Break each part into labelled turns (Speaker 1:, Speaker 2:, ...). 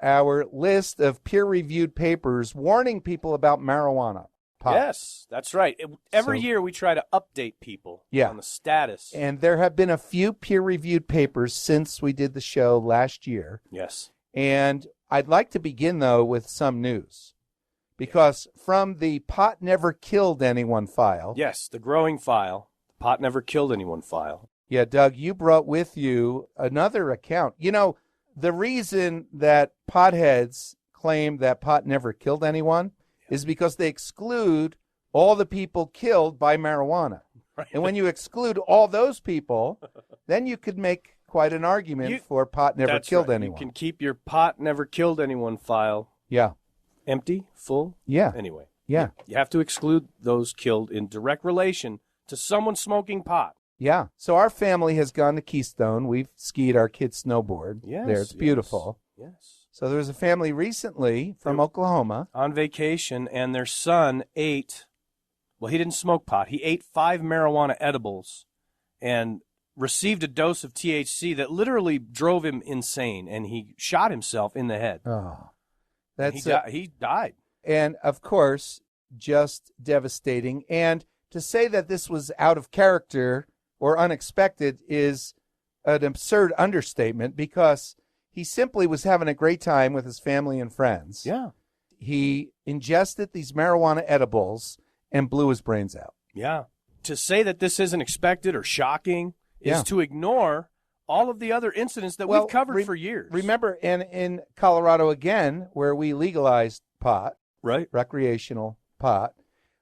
Speaker 1: our list of peer-reviewed papers warning people about marijuana. Pot.
Speaker 2: Yes, that's right. Every year we try to update people on the status.
Speaker 1: And there have been a few peer-reviewed papers since we did the show last year.
Speaker 2: Yes.
Speaker 1: And I'd like to begin, though, with some news. Because from the pot never killed anyone file.
Speaker 2: Yes, the growing file, the pot never killed anyone file.
Speaker 1: Yeah, Doug, you brought with you another account. You know, the reason that potheads claim that pot never killed anyone is because they exclude all the people killed by marijuana. Right. And when you exclude all those people, then you could make quite an argument for pot never killed anyone.
Speaker 2: You can keep your pot never killed anyone file empty, full.
Speaker 1: Yeah.
Speaker 2: Anyway.
Speaker 1: Yeah.
Speaker 2: You have to exclude those killed in direct relation to someone smoking pot.
Speaker 1: Yeah. So our family has gone to Keystone. We've skied our kids' snowboard there. It's beautiful.
Speaker 2: Yes.
Speaker 1: So there was a family recently from Oklahoma.
Speaker 2: On vacation, and their son ate, well, he didn't smoke pot. He ate 5 marijuana edibles and received a dose of THC that literally drove him insane, and he shot himself in the head.
Speaker 1: Oh,
Speaker 2: he died.
Speaker 1: And, of course, just devastating. And to say that this was out of character or unexpected is an absurd understatement, because he simply was having a great time with his family and friends.
Speaker 2: Yeah.
Speaker 1: He ingested these marijuana edibles and blew his brains out.
Speaker 2: Yeah. To say that this isn't expected or shocking is to ignore all of the other incidents that we've covered for years.
Speaker 1: Remember, in Colorado again, where we legalized pot, recreational pot,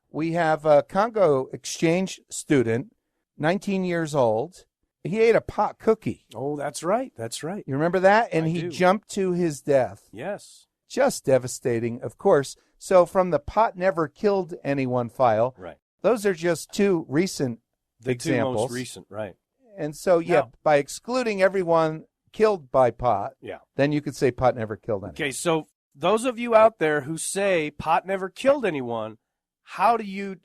Speaker 1: we have a Congo exchange student, 19 years old. He ate a pot cookie.
Speaker 2: Oh, that's right. That's right.
Speaker 1: You remember that? And he
Speaker 2: do.
Speaker 1: jumped to his death.
Speaker 2: Yes.
Speaker 1: Just devastating, of course. So from the pot never killed anyone file, those are just two recent examples.
Speaker 2: The two most recent, right.
Speaker 1: And so, by excluding everyone killed by pot, then you could say pot never killed anyone.
Speaker 2: Okay, so those of you out there who say pot never killed anyone, how do you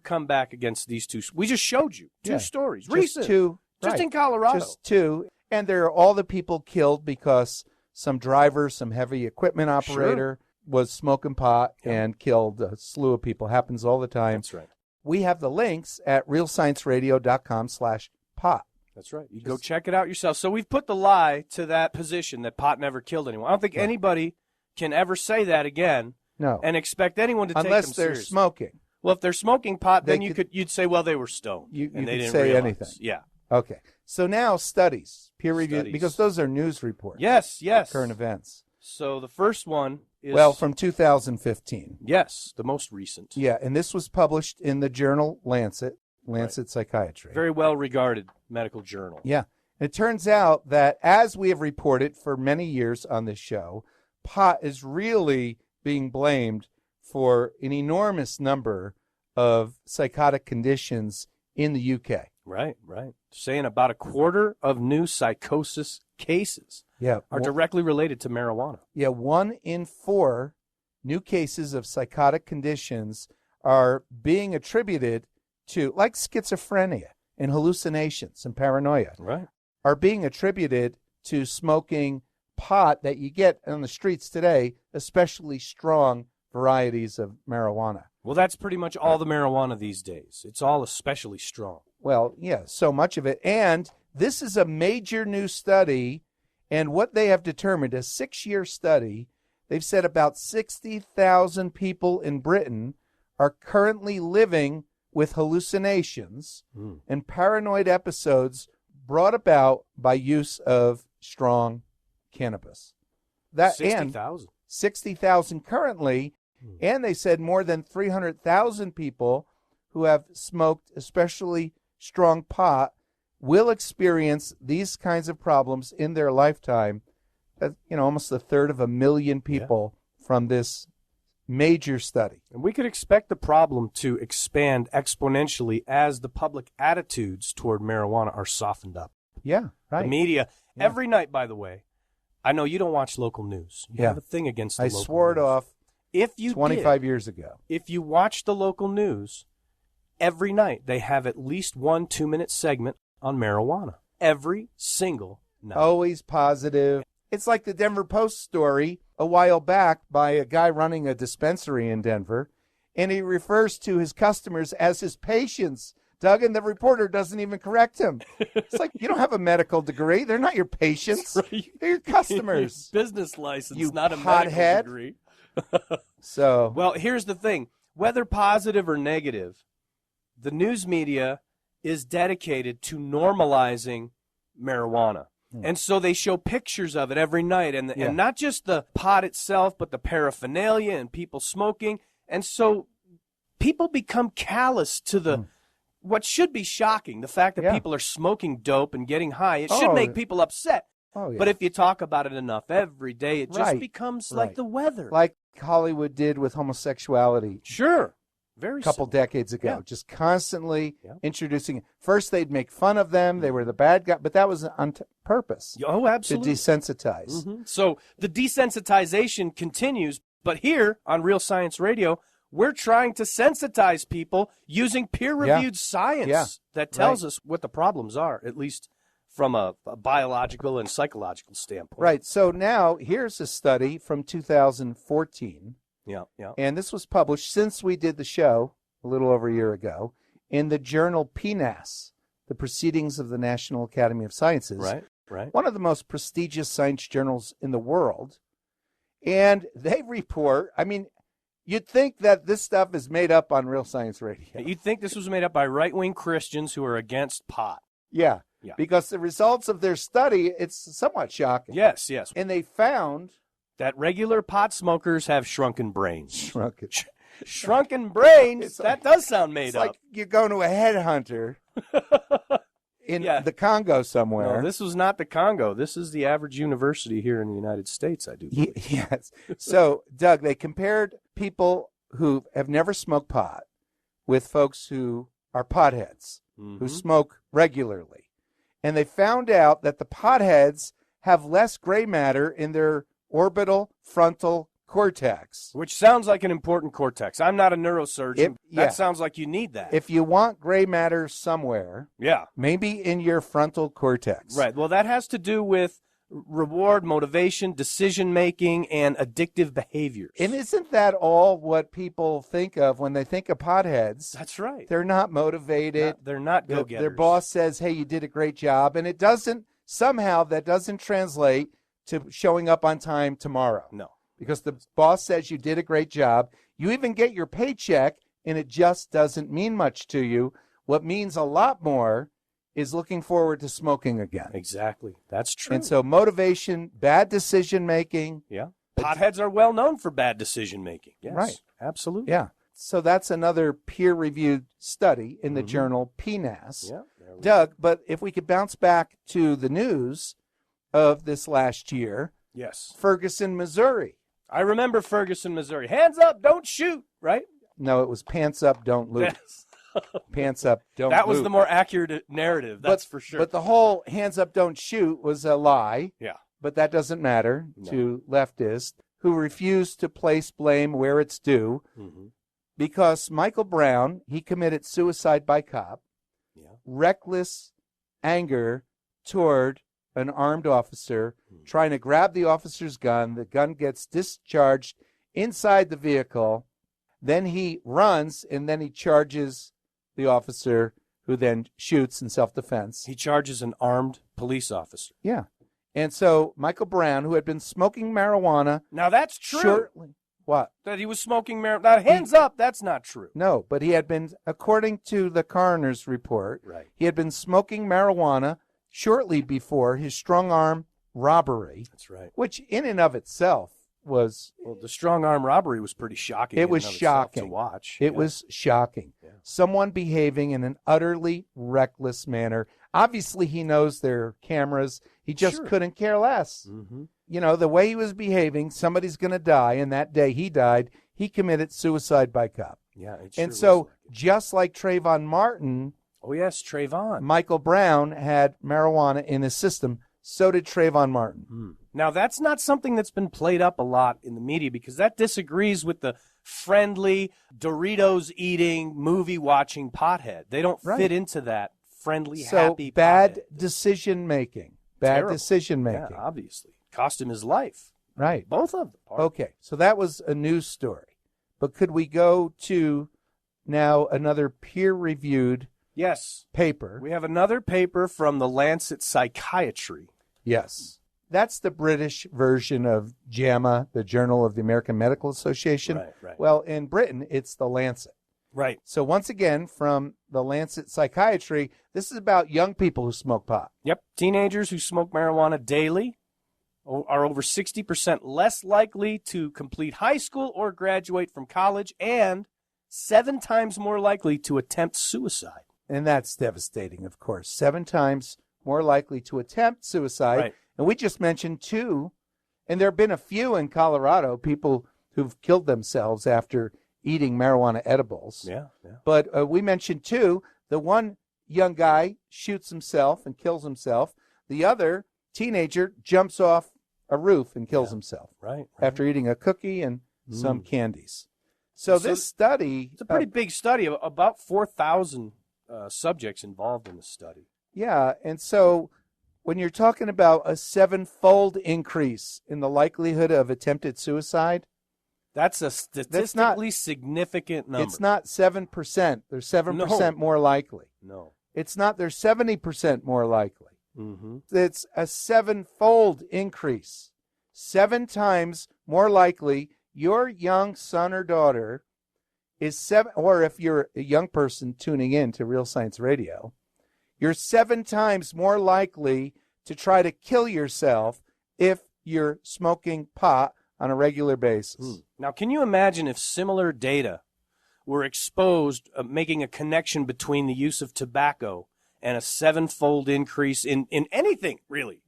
Speaker 2: come back against these two? We just showed you two stories.
Speaker 1: Just
Speaker 2: recent.
Speaker 1: two.
Speaker 2: Just in Colorado.
Speaker 1: Just two. And there are all the people killed because some driver, some heavy equipment operator was smoking pot and killed a slew of people. Happens all the time.
Speaker 2: That's right.
Speaker 1: We have the links at realscienceradio.com/pot.
Speaker 2: That's right. You go check it out yourself. So we've put the lie to that position that pot never killed anyone. I don't think anybody can ever say that again and expect anyone to take them seriously.
Speaker 1: Unless they're smoking.
Speaker 2: Well, if they're smoking pot, then you'd say, well, they were stoned.
Speaker 1: You
Speaker 2: and they
Speaker 1: could
Speaker 2: didn't
Speaker 1: say
Speaker 2: realize.
Speaker 1: anything.
Speaker 2: Yeah.
Speaker 1: Okay. So now studies, peer-reviewed, because those are news reports.
Speaker 2: Yes.
Speaker 1: Current events.
Speaker 2: So the first one is...
Speaker 1: Well, from 2015.
Speaker 2: Yes, the most recent.
Speaker 1: Yeah, and this was published in the journal Lancet Psychiatry.
Speaker 2: Very well-regarded medical journal.
Speaker 1: Yeah. It turns out that, as we have reported for many years on this show, pot is really being blamed for an enormous number of psychotic conditions in the UK.
Speaker 2: Right. Saying about a quarter of new psychosis cases are directly related to marijuana.
Speaker 1: Yeah, 1 in 4 new cases of psychotic conditions are being attributed to, like schizophrenia and hallucinations and paranoia, are being attributed to smoking pot that you get on the streets today, especially strong varieties of marijuana.
Speaker 2: Well, that's pretty much all the marijuana these days. It's all especially strong.
Speaker 1: Well, yeah, so much of it. And this is a major new study, and what they have determined, a 6-year study, they've said about 60,000 people in Britain are currently living with hallucinations and paranoid episodes brought about by use of strong cannabis.
Speaker 2: 60,000.
Speaker 1: 60,000 currently, and they said more than 300,000 people who have smoked especially strong pot will experience these kinds of problems in their lifetime. Almost 1/3 people from this major study.
Speaker 2: And we could expect the problem to expand exponentially as the public attitudes toward marijuana are softened up.
Speaker 1: Yeah, right.
Speaker 2: The media, every night, by the way, I know you don't watch local news. You have a thing against the local news.
Speaker 1: I swore it off
Speaker 2: if you
Speaker 1: 25 years ago.
Speaker 2: If you watch the local news, every night they have at least 1 2-minute segment on marijuana. Every single night.
Speaker 1: Always positive. It's like the Denver Post story a while back by a guy running a dispensary in Denver, and he refers to his customers as his patients. Doug, and the reporter doesn't even correct him. It's like, you don't have a medical degree. They're not your patients.
Speaker 2: Right.
Speaker 1: They're your customers.
Speaker 2: Business license,
Speaker 1: You
Speaker 2: not a medical
Speaker 1: pothead.
Speaker 2: degree.
Speaker 1: So,
Speaker 2: Well, here's the thing. Whether positive or negative, the news media is dedicated to normalizing marijuana. And so they show pictures of it every night, and not just the pot itself, but the paraphernalia and people smoking. And so people become callous to the what should be shocking, the fact that people are smoking dope and getting high. It should make people upset.
Speaker 1: Oh, yeah.
Speaker 2: But if you talk about it enough every day, it just
Speaker 1: Right.
Speaker 2: becomes like the weather.
Speaker 1: like Hollywood did with homosexuality
Speaker 2: Sure. Very
Speaker 1: a couple
Speaker 2: similar.
Speaker 1: decades ago,
Speaker 2: Yeah.
Speaker 1: just constantly
Speaker 2: Yeah.
Speaker 1: introducing it. First, they'd make fun of them. They were the bad guy, but that was on purpose
Speaker 2: Oh,
Speaker 1: to
Speaker 2: absolutely.
Speaker 1: desensitize.
Speaker 2: So the desensitization continues, but here on Real Science Radio, we're trying to sensitize people using peer-reviewed science that tells us what the problems are, at least from a biological and psychological standpoint.
Speaker 1: Right. So now here's a study from 2014,
Speaker 2: Yeah, yeah.
Speaker 1: and this was published since we did the show a little over a year ago in the journal PNAS, the Proceedings of the National Academy of Sciences.
Speaker 2: Right.
Speaker 1: One of the most prestigious science journals in the world. And they report, I mean, you'd think that this stuff is made up on Real Science Radio.
Speaker 2: You'd think this was made up by right-wing Christians who are against pot.
Speaker 1: Yeah.
Speaker 2: Yeah.
Speaker 1: Because the results of their study, it's somewhat shocking.
Speaker 2: Yes, yes.
Speaker 1: And they found
Speaker 2: That regular pot smokers have shrunken brains.
Speaker 1: shrunken.
Speaker 2: Shrunken brains?
Speaker 1: It's
Speaker 2: That does sound made
Speaker 1: It's
Speaker 2: up.
Speaker 1: like you're going to a headhunter in
Speaker 2: Yeah.
Speaker 1: the Congo somewhere.
Speaker 2: No, this was not the Congo. This is the average university here in the United States, I do believe.
Speaker 1: Yes. So, Doug, they compared people who have never smoked pot with folks who are potheads, who smoke regularly. And they found out that the potheads have less gray matter in their orbital frontal cortex.
Speaker 2: Which sounds like an important cortex. I'm not a neurosurgeon.
Speaker 1: Yeah.
Speaker 2: That sounds like you need that.
Speaker 1: If you want gray matter somewhere,
Speaker 2: Yeah.
Speaker 1: maybe in your frontal cortex.
Speaker 2: Right. Well, that has to do with reward, motivation, decision-making, and addictive behaviors.
Speaker 1: And isn't that all what people think of when they think of potheads?
Speaker 2: That's right.
Speaker 1: They're not motivated.
Speaker 2: They're not
Speaker 1: Their-
Speaker 2: go-getters.
Speaker 1: Their boss says, hey, you did a great job. And it doesn't, somehow that doesn't translate to showing up on time tomorrow.
Speaker 2: No.
Speaker 1: Because the boss says you did a great job. You even get your paycheck, and it just doesn't mean much to you. What means a lot more is looking forward to smoking again.
Speaker 2: Exactly. That's true.
Speaker 1: And so motivation, bad decision making.
Speaker 2: Yeah. Potheads are well known for bad decision-making. Yes.
Speaker 1: Right.
Speaker 2: Absolutely.
Speaker 1: Yeah. So that's another peer-reviewed study in the journal PNAS.
Speaker 2: Yeah. There we go.
Speaker 1: Doug, but if we could bounce back to the news of this last year,
Speaker 2: Yes.
Speaker 1: Ferguson, Missouri.
Speaker 2: I remember Ferguson, Missouri. Hands up, don't shoot, right?
Speaker 1: No, it was pants up, don't loot.
Speaker 2: Yes.
Speaker 1: Pants up, don't
Speaker 2: That was
Speaker 1: loot.
Speaker 2: the more accurate narrative, that's for sure.
Speaker 1: But the whole hands up, don't shoot was a lie.
Speaker 2: Yeah.
Speaker 1: But that doesn't matter to leftists who refuse to place blame where it's due. Because Michael Brown, he committed suicide by cop, reckless anger toward an armed officer, trying to grab the officer's gun. The gun gets discharged inside the vehicle. Then he runs, and then he charges the officer, who then shoots in self-defense.
Speaker 2: He charges an armed police officer.
Speaker 1: Yeah. And so Michael Brown, who had been smoking marijuana
Speaker 2: Now that's true.
Speaker 1: shortly. What?
Speaker 2: That he was smoking marijuana. Now, hands up, that's not true.
Speaker 1: No, but he had been, according to the coroner's report,
Speaker 2: Right.
Speaker 1: he had been smoking marijuana shortly before his strong-arm robbery,
Speaker 2: That's right.
Speaker 1: which in and of itself was,
Speaker 2: Well, the strong arm robbery was pretty shocking.
Speaker 1: it
Speaker 2: in
Speaker 1: was
Speaker 2: and of itself
Speaker 1: shocking
Speaker 2: to watch.
Speaker 1: It was shocking.
Speaker 2: Yeah.
Speaker 1: Someone behaving in an utterly reckless manner. Obviously, he knows there are cameras. He just
Speaker 2: Sure.
Speaker 1: couldn't care less. You know, the way he was behaving, somebody's going to die. And that day he died, he committed suicide by cop.
Speaker 2: Yeah. It sure
Speaker 1: And so,
Speaker 2: was like-
Speaker 1: just like Trayvon Martin,
Speaker 2: oh yes, Trayvon.
Speaker 1: Michael Brown had marijuana in his system. So did Trayvon Martin.
Speaker 2: Now, that's not something that's been played up a lot in the media because that disagrees with the friendly, Doritos-eating, movie-watching pothead. They don't
Speaker 1: Right.
Speaker 2: fit into that friendly,
Speaker 1: So
Speaker 2: happy
Speaker 1: bad
Speaker 2: pothead.
Speaker 1: decision making. Bad
Speaker 2: Terrible.
Speaker 1: decision
Speaker 2: Yeah,
Speaker 1: making.
Speaker 2: obviously. Cost him his life.
Speaker 1: Right.
Speaker 2: Both of them.
Speaker 1: Okay, so that was a news story. But could we go to now another peer-reviewed
Speaker 2: Yes.
Speaker 1: paper?
Speaker 2: We have another paper from the Lancet Psychiatry.
Speaker 1: Yes. That's the British version of JAMA, the Journal of the American Medical Association.
Speaker 2: Right.
Speaker 1: Well, in Britain, it's the Lancet.
Speaker 2: Right.
Speaker 1: So once again, from the Lancet Psychiatry, this is about young people who smoke pot.
Speaker 2: Yep. Teenagers who smoke marijuana daily are over 60% less likely to complete high school or graduate from college, and 7 times more likely to attempt suicide.
Speaker 1: And that's devastating, of course. 7 times more likely to attempt suicide.
Speaker 2: Right.
Speaker 1: And we just mentioned 2, and there have been a few in Colorado, people who've killed themselves after eating marijuana edibles.
Speaker 2: Yeah.
Speaker 1: But we mentioned 2. The one young guy shoots himself and kills himself. The other teenager jumps off a roof and kills himself.
Speaker 2: Right.
Speaker 1: After eating a cookie and some candies. So this study...
Speaker 2: It's a pretty big study, of about 4,000 subjects involved in the study.
Speaker 1: Yeah, and so when you're talking about a 7-fold increase in the likelihood of attempted suicide...
Speaker 2: That's a statistically significant number.
Speaker 1: It's not 7%. They're 7% more likely.
Speaker 2: No.
Speaker 1: It's not, they're 70% more likely.
Speaker 2: Mm-hmm.
Speaker 1: It's a 7-fold increase. 7 times more likely your young son or daughter is or if you're a young person tuning in to Real Science Radio, you're 7 times more likely to try to kill yourself if you're smoking pot on a regular basis.
Speaker 2: Now, can you imagine if similar data were exposed, making a connection between the use of tobacco and a 7-fold increase in anything, really?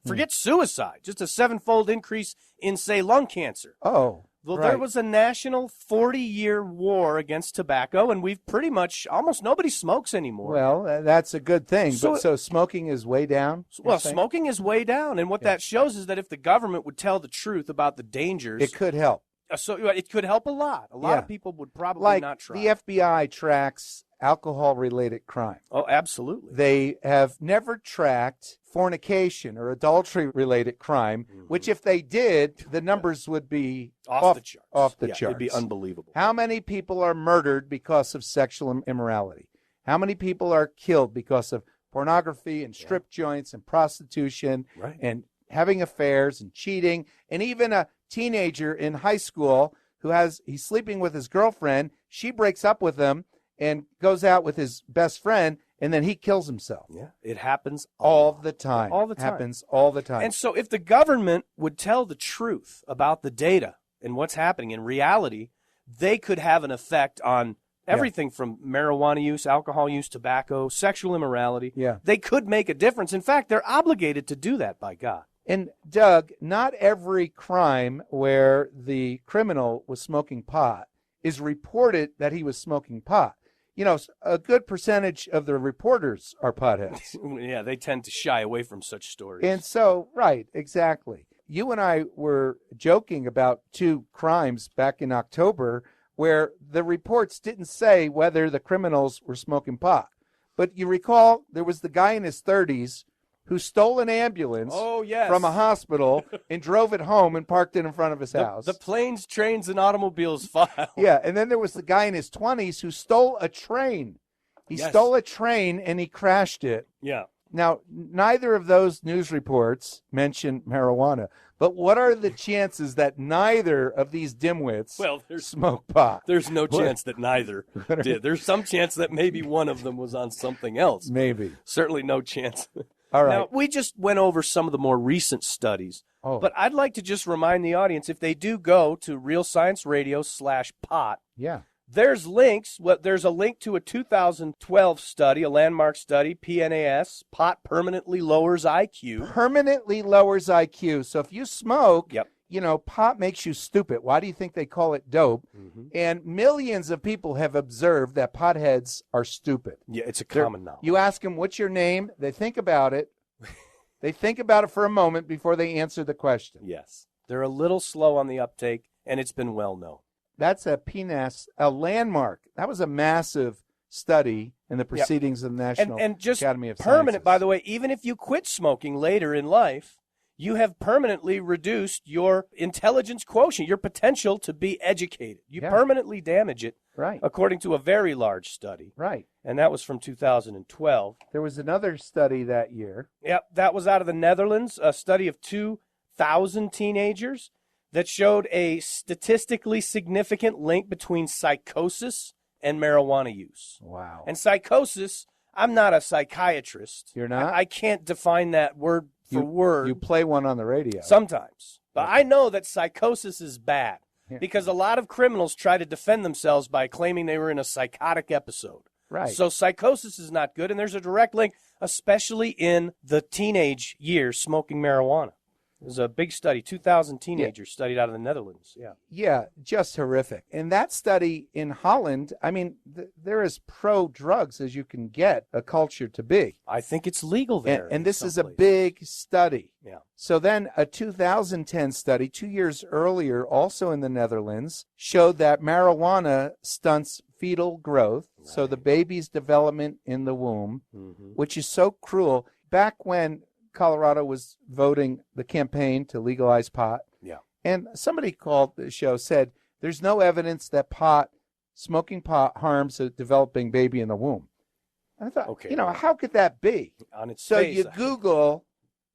Speaker 2: Forget suicide, just a 7-fold increase in, say, lung cancer.
Speaker 1: Oh,
Speaker 2: Well,
Speaker 1: right.
Speaker 2: There was a national 40-year war against tobacco, and we've pretty much, almost nobody smokes anymore.
Speaker 1: Well, that's a good thing.
Speaker 2: So-
Speaker 1: So smoking is way down?
Speaker 2: Well,
Speaker 1: you're saying?
Speaker 2: smoking is way down, and what that shows is that if the government would tell the truth about the dangers,
Speaker 1: It could help.
Speaker 2: so it could help a lot. A lot
Speaker 1: Yeah.
Speaker 2: of people would probably
Speaker 1: Like
Speaker 2: not try.
Speaker 1: the FBI tracks alcohol-related crime.
Speaker 2: Oh, absolutely.
Speaker 1: They have never tracked fornication or adultery-related crime, which if they did, the numbers would be
Speaker 2: Off the charts.
Speaker 1: Off the
Speaker 2: Yeah,
Speaker 1: charts.
Speaker 2: It'd be unbelievable.
Speaker 1: How many people are murdered because of sexual immorality? How many people are killed because of pornography and strip joints and prostitution
Speaker 2: Right.
Speaker 1: and having affairs and cheating? And even a teenager in high school he's sleeping with his girlfriend. She breaks up with him and goes out with his best friend, and then he kills himself.
Speaker 2: Yeah, it happens
Speaker 1: All the time.
Speaker 2: All the time.
Speaker 1: Happens all the time.
Speaker 2: And so if the government would tell the truth about the data and what's happening in reality, they could have an effect on everything from marijuana use, alcohol use, tobacco, sexual immorality.
Speaker 1: Yeah.
Speaker 2: They could make a difference. In fact, they're obligated to do that by God.
Speaker 1: And Doug, not every crime where the criminal was smoking pot is reported that he was smoking pot. You know, a good percentage of the reporters are potheads.
Speaker 2: Yeah, they tend to shy away from such stories.
Speaker 1: And so, right, exactly. You and I were joking about 2 crimes back in October where the reports didn't say whether the criminals were smoking pot. But you recall there was the guy in his 30s who stole an ambulance from a hospital and drove it home and parked it in front of his house.
Speaker 2: The planes, trains, and automobiles file.
Speaker 1: Yeah, and then there was the guy in his 20s who stole a train. He stole a train and he crashed it.
Speaker 2: Yeah.
Speaker 1: Now, neither of those news reports mention marijuana, but what are the chances that neither of these dimwits smoke pot?
Speaker 2: There's no chance that neither did. There's some chance that maybe one of them was on something else.
Speaker 1: Maybe.
Speaker 2: Certainly no chance.
Speaker 1: All right.
Speaker 2: Now, we just went over some of the more recent studies, but I'd like to just remind the audience, if they do go to Real Science Radio /pot, there's links. There's a link to a 2012 study, a landmark study, PNAS, pot permanently lowers IQ.
Speaker 1: Permanently lowers IQ. So if you smoke, you know, pot makes you stupid. Why do you think they call it dope? And millions of people have observed that potheads are stupid.
Speaker 2: Yeah, it's a common knowledge.
Speaker 1: You ask them, what's your name? They think about it. They think about it for a moment before they answer the question.
Speaker 2: Yes. They're a little slow on the uptake, and it's been well known.
Speaker 1: That's a PNAS, a landmark. That was a massive study in the proceedings of the National
Speaker 2: and just
Speaker 1: Academy of
Speaker 2: permanent,
Speaker 1: Sciences.
Speaker 2: by the way, even if you quit smoking later in life, you have permanently reduced your intelligence quotient, your potential to be educated. You permanently damage it,
Speaker 1: right,
Speaker 2: according to a very large study.
Speaker 1: Right.
Speaker 2: And that was from 2012.
Speaker 1: There was another study that year.
Speaker 2: Yep, that was out of the Netherlands, a study of 2,000 teenagers that showed a statistically significant link between psychosis and marijuana use.
Speaker 1: Wow.
Speaker 2: And psychosis, I'm not a psychiatrist.
Speaker 1: You're not?
Speaker 2: I can't define that word for word.
Speaker 1: You play one on the radio.
Speaker 2: Sometimes. But I know that psychosis is bad because a lot of criminals try to defend themselves by claiming they were in a psychotic episode.
Speaker 1: Right.
Speaker 2: So psychosis is not good, and there's a direct link, especially in the teenage years, smoking marijuana. There's a big study, 2,000 teenagers studied out of the Netherlands.
Speaker 1: Yeah, just horrific. And that study in Holland, I mean, they're as pro-drugs as you can get a culture to be.
Speaker 2: I think it's legal there.
Speaker 1: And this is a big study.
Speaker 2: Yeah.
Speaker 1: So then a 2010 study, 2 years earlier, also in the Netherlands, showed that marijuana stunts fetal growth, so the baby's development in the womb, which is so cruel. Back when Colorado was voting the campaign to legalize pot.
Speaker 2: Yeah.
Speaker 1: And somebody called the show, said, there's no evidence that smoking pot harms a developing baby in the womb. I thought, how could that be?
Speaker 2: On its
Speaker 1: so
Speaker 2: face.
Speaker 1: You Google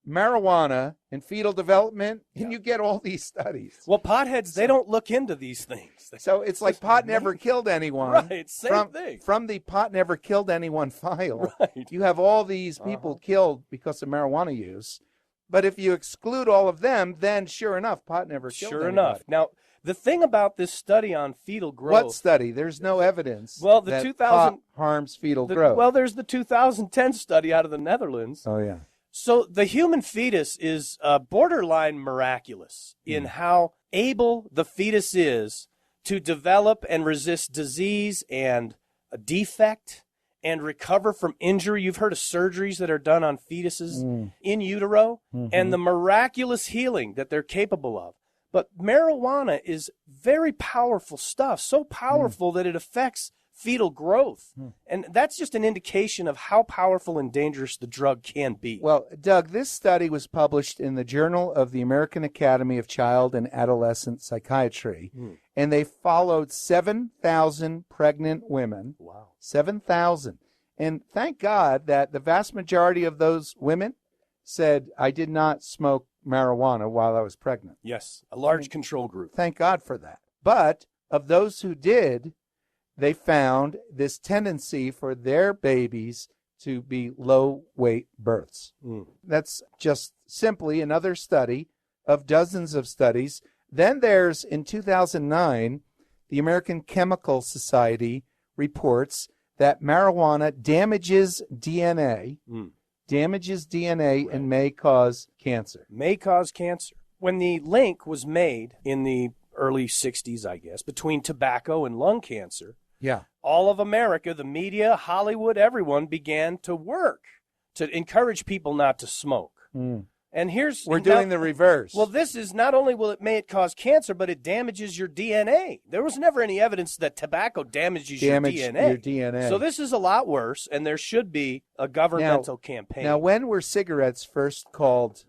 Speaker 1: marijuana and fetal development, and you get all these studies.
Speaker 2: Well, potheads, they don't look into these things.
Speaker 1: So it's like pot never killed anyone.
Speaker 2: Right, same thing.
Speaker 1: From the pot never killed anyone file,
Speaker 2: right.
Speaker 1: You have all these people killed because of marijuana use. But if you exclude all of them, then sure enough, pot never killed anybody.
Speaker 2: Sure enough. Now, the thing about this study on fetal growth.
Speaker 1: What study? There's no evidence
Speaker 2: that 2000
Speaker 1: pot harms fetal growth.
Speaker 2: Well, there's the 2010 study out of the Netherlands.
Speaker 1: Oh, yeah.
Speaker 2: So the human fetus is borderline miraculous in how able the fetus is to develop and resist disease and a defect and recover from injury. You've heard of surgeries that are done on fetuses in utero and the miraculous healing that they're capable of. But marijuana is very powerful stuff, so powerful that it affects fetal growth. And that's just an indication of how powerful and dangerous the drug can be.
Speaker 1: Well, Doug, this study was published in the Journal of the American Academy of Child and Adolescent Psychiatry, and they followed 7,000 pregnant women.
Speaker 2: Wow.
Speaker 1: 7,000. And thank God that the vast majority of those women said, I did not smoke marijuana while I was pregnant.
Speaker 2: Yes, a large control group.
Speaker 1: Thank God for that. But of those who did, they found this tendency for their babies to be low-weight births. That's just simply another study of dozens of studies. Then there's, in 2009, the American Chemical Society reports that marijuana damages DNA, and may cause cancer.
Speaker 2: May cause cancer. When the link was made in the early 60s, I guess, between tobacco and lung cancer, all of America, the media, Hollywood, everyone began to work to encourage people not to smoke. And
Speaker 1: we're doing the reverse.
Speaker 2: Well, this is not only may it cause cancer, but it damages your DNA. There was never any evidence that tobacco damages your DNA. So this is a lot worse, and there should be a governmental campaign.
Speaker 1: Now, when were cigarettes first called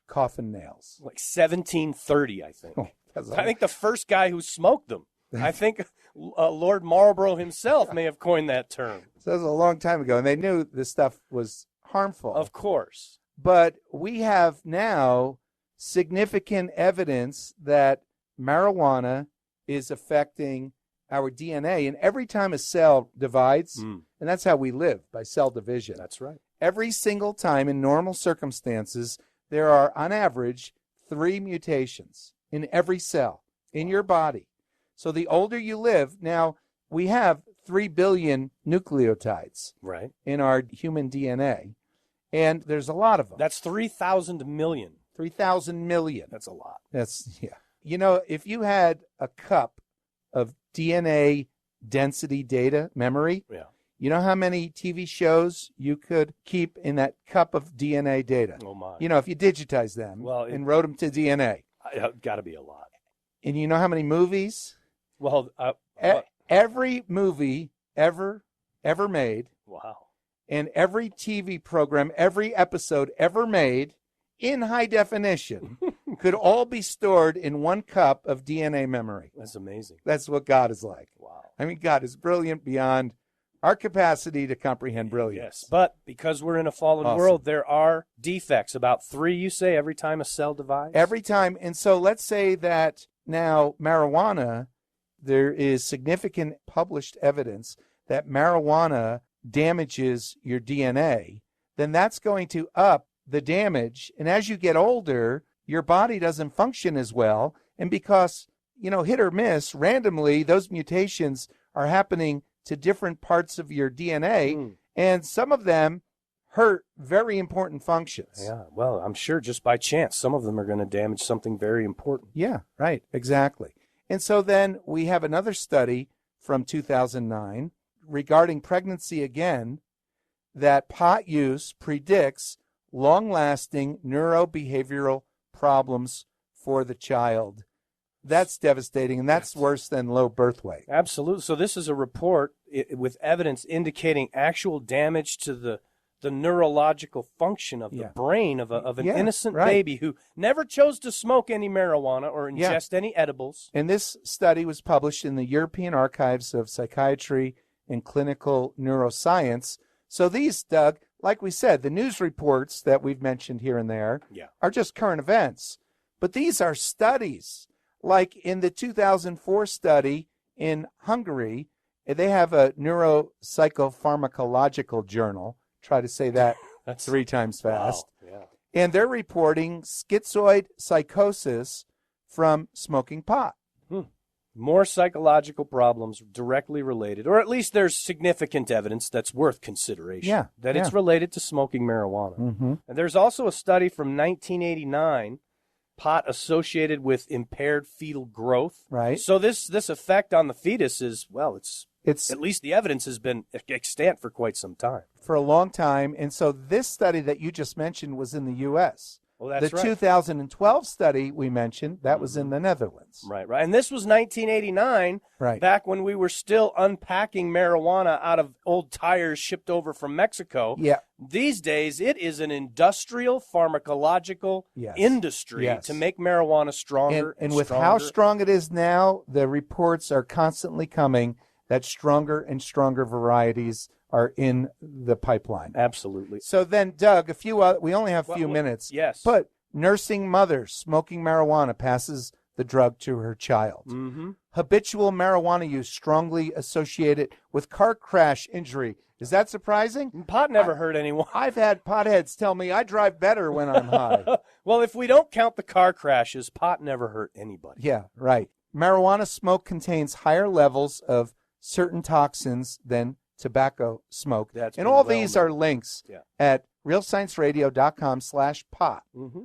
Speaker 1: coffin nails?
Speaker 2: Like 1730, I think. I think the first guy who smoked them. I think Lord Marlborough himself may have coined that term.
Speaker 1: So that was a long time ago, and they knew this stuff was harmful.
Speaker 2: Of course.
Speaker 1: But we have now significant evidence that marijuana is affecting our DNA. And every time a cell divides, and that's how we live, by cell division.
Speaker 2: That's right.
Speaker 1: Every single time in normal circumstances, there are, on average, 3 mutations in every cell in your body. So the older you live, now we have 3 billion nucleotides in our human DNA, and there's a lot of them.
Speaker 2: That's 3,000 million.
Speaker 1: 3,000 million.
Speaker 2: That's a lot.
Speaker 1: You know, if you had a cup of DNA density data memory, you know how many TV shows you could keep in that cup of DNA data?
Speaker 2: Oh, my.
Speaker 1: You know, if you digitize them and wrote them to DNA.
Speaker 2: Got to be a lot.
Speaker 1: And you know how many movies?
Speaker 2: Well,
Speaker 1: every movie ever made.
Speaker 2: Wow.
Speaker 1: And every TV program, every episode ever made in high definition could all be stored in one cup of DNA memory.
Speaker 2: That's amazing.
Speaker 1: That's what God is like.
Speaker 2: Wow.
Speaker 1: I mean, God is brilliant beyond our capacity to comprehend brilliance.
Speaker 2: Yes, but because we're in a fallen world, there are defects. About 3, you say, every time a cell divides?
Speaker 1: Every time. And so let's say that now marijuana, there is significant published evidence that marijuana damages your DNA, then that's going to up the damage. And as you get older, your body doesn't function as well. And because, hit or miss, randomly, those mutations are happening to different parts of your DNA, and some of them hurt very important functions.
Speaker 2: Yeah, well, I'm sure just by chance, some of them are going to damage something very important.
Speaker 1: Yeah, right, exactly. And so then we have another study from 2009 regarding pregnancy again, that pot use predicts long-lasting neurobehavioral problems for the child. That's devastating, and that's worse than low birth weight.
Speaker 2: Absolutely. So this is a report with evidence indicating actual damage to the neurological function of the brain of an innocent baby who never chose to smoke any marijuana or ingest any edibles.
Speaker 1: And this study was published in the European Archives of Psychiatry and Clinical Neuroscience. So these, Doug, like we said, the news reports that we've mentioned here and there are just current events. But these are studies. Like in the 2004 study in Hungary, they have a neuropsychopharmacological journal. Try to say that 3 times fast.
Speaker 2: Wow. Yeah.
Speaker 1: And they're reporting schizoid psychosis from smoking pot.
Speaker 2: More psychological problems directly related, or at least there's significant evidence that's worth consideration, that it's related to smoking marijuana. And there's also a study from 1989, pot associated with impaired fetal growth.
Speaker 1: Right.
Speaker 2: So this effect on the fetus is, well, it's at least the evidence has been extant for quite some time.
Speaker 1: For a long time. And so this study that you just mentioned was in the U.S.
Speaker 2: Well, that's
Speaker 1: the 2012 study we mentioned, that was in the Netherlands.
Speaker 2: Right. And this was 1989, back when we were still unpacking marijuana out of old tires shipped over from Mexico.
Speaker 1: Yeah.
Speaker 2: These days, it is an industrial pharmacological industry to make marijuana stronger.
Speaker 1: And with how strong it is now, the reports are constantly coming that stronger and stronger varieties are in the pipeline.
Speaker 2: Absolutely.
Speaker 1: So then, Doug, we only have a few minutes.
Speaker 2: Yes.
Speaker 1: But nursing mother smoking marijuana passes the drug to her child. Habitual marijuana use strongly associated with car crash injury. Is that surprising?
Speaker 2: Pot never hurt anyone.
Speaker 1: I've had potheads tell me I drive better when I'm high.
Speaker 2: Well, if we don't count the car crashes, pot never hurt anybody.
Speaker 1: Yeah, right. Marijuana smoke contains higher levels of certain toxins than tobacco smoke. And all these are links at realscienceradio.com/pot.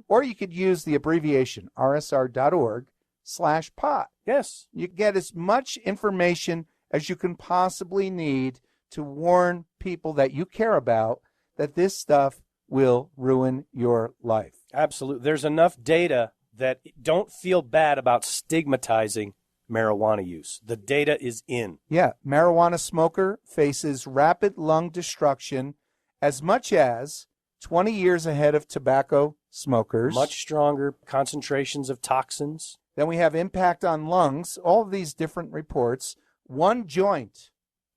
Speaker 1: Or you could use the abbreviation rsr.org/pot.
Speaker 2: Yes.
Speaker 1: You get as much information as you can possibly need to warn people that you care about that this stuff will ruin your life.
Speaker 2: Absolutely. There's enough data that don't feel bad about stigmatizing marijuana use. The data is in.
Speaker 1: Yeah, marijuana smoker faces rapid lung destruction as much as 20 years ahead of tobacco smokers.
Speaker 2: Much stronger concentrations of toxins.
Speaker 1: Then we have impact on lungs, all of these different reports. One joint.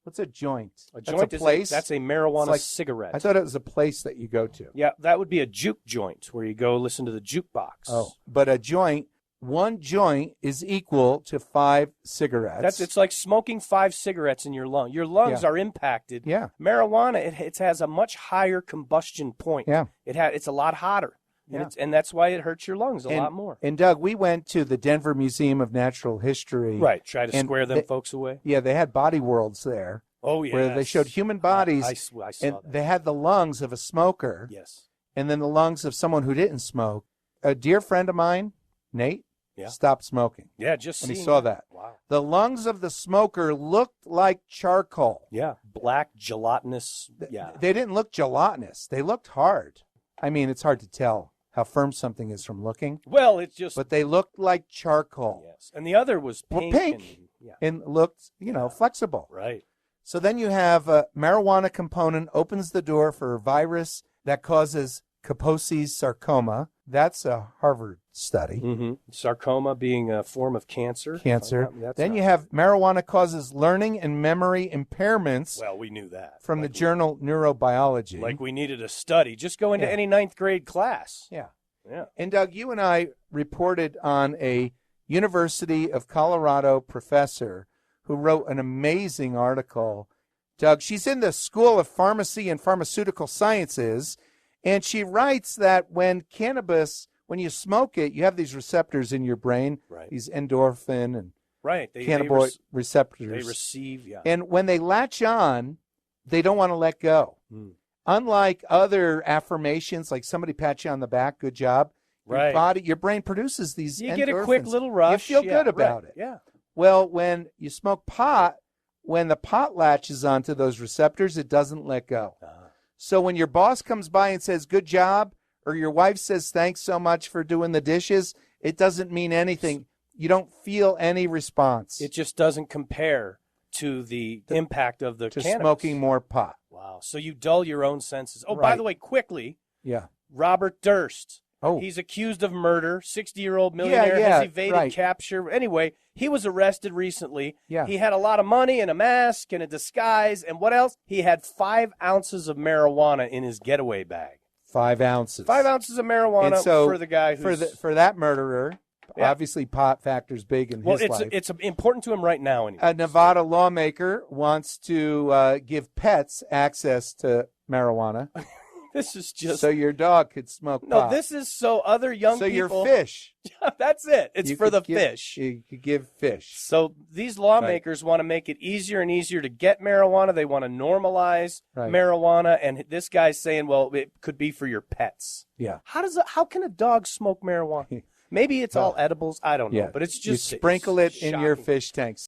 Speaker 1: What's a joint?
Speaker 2: A joint
Speaker 1: that's a place?
Speaker 2: That's a marijuana cigarette.
Speaker 1: I thought it was a place that you go to.
Speaker 2: Yeah, that would be a juke joint where you go listen to the jukebox.
Speaker 1: Oh, but a joint, one joint is equal to 5 cigarettes.
Speaker 2: It's like smoking 5 cigarettes in your lung. Your lungs are impacted.
Speaker 1: Yeah.
Speaker 2: Marijuana, it has a much higher combustion point.
Speaker 1: Yeah.
Speaker 2: It's a lot hotter.
Speaker 1: Yeah.
Speaker 2: And that's why it hurts your lungs a lot more.
Speaker 1: And Doug, we went to the Denver Museum of Natural History.
Speaker 2: Right, try to square them folks away.
Speaker 1: Yeah, they had body worlds there.
Speaker 2: Oh, yeah.
Speaker 1: Where they showed human bodies.
Speaker 2: I saw
Speaker 1: and
Speaker 2: that.
Speaker 1: they had the lungs of a smoker.
Speaker 2: Yes.
Speaker 1: And then the lungs of someone who didn't smoke. A dear friend of mine, Nate, stopped smoking.
Speaker 2: Yeah, just
Speaker 1: when he saw that.
Speaker 2: Wow.
Speaker 1: The lungs of the smoker looked like charcoal.
Speaker 2: Yeah, black, gelatinous. Yeah.
Speaker 1: They didn't look gelatinous. They looked hard. I mean, it's hard to tell how firm something is from looking.
Speaker 2: Well, it's just...
Speaker 1: But they looked like charcoal.
Speaker 2: Yes. And the other was pink.
Speaker 1: And looked, flexible.
Speaker 2: Right.
Speaker 1: So then you have a marijuana component opens the door for a virus that causes Kaposi's sarcoma. That's a Harvard study.
Speaker 2: Mm-hmm. Sarcoma being a form of cancer.
Speaker 1: Then you have marijuana causes learning and memory impairments.
Speaker 2: Well, we knew that.
Speaker 1: From the journal Neurobiology.
Speaker 2: Like we needed a study. Just go into any ninth grade class.
Speaker 1: Yeah.
Speaker 2: Yeah.
Speaker 1: And Doug, you and I reported on a University of Colorado professor who wrote an amazing article. Doug, she's in the School of Pharmacy and Pharmaceutical Sciences, and she writes that when you smoke it, you have these receptors in your brain, these endorphin and cannabinoid receptors.
Speaker 2: They receive,
Speaker 1: And when they latch on, they don't want to let go. Unlike other affirmations, like somebody pats you on the back, good job, your brain produces these endorphins.
Speaker 2: You get a quick little rush.
Speaker 1: You feel good about it.
Speaker 2: Yeah.
Speaker 1: Well, when you smoke pot, when the pot latches onto those receptors, it doesn't let go. So when your boss comes by and says, good job, or your wife says, thanks so much for doing the dishes, it doesn't mean anything. You don't feel any response.
Speaker 2: It just doesn't compare to the impact of the cannabis.
Speaker 1: Smoking more pot.
Speaker 2: Wow. So you dull your own senses. Oh, by the way, quickly, Robert Durst.
Speaker 1: Oh.
Speaker 2: He's accused of murder, 60-year-old millionaire, has evaded capture. Anyway, he was arrested recently.
Speaker 1: Yeah.
Speaker 2: He had a lot of money and a mask and a disguise. And what else? He had 5 ounces of marijuana in his getaway bag.
Speaker 1: 5 ounces.
Speaker 2: 5 ounces of marijuana for the guy who's...
Speaker 1: For that murderer, obviously pot factors big in his life.
Speaker 2: It's important to him right now. Anyways.
Speaker 1: A Nevada lawmaker wants to give pets access to marijuana.
Speaker 2: This is just...
Speaker 1: So your dog could smoke pot.
Speaker 2: No, this is so other young people...
Speaker 1: So your fish.
Speaker 2: That's it. It's for the fish.
Speaker 1: You could give fish.
Speaker 2: So these lawmakers want to make it easier and easier to get marijuana. They want to normalize marijuana. And this guy's saying, well, it could be for your pets.
Speaker 1: Yeah.
Speaker 2: How can a dog smoke marijuana? Maybe it's all edibles. I don't know. But it's just...
Speaker 1: You sprinkle it in your fish tanks.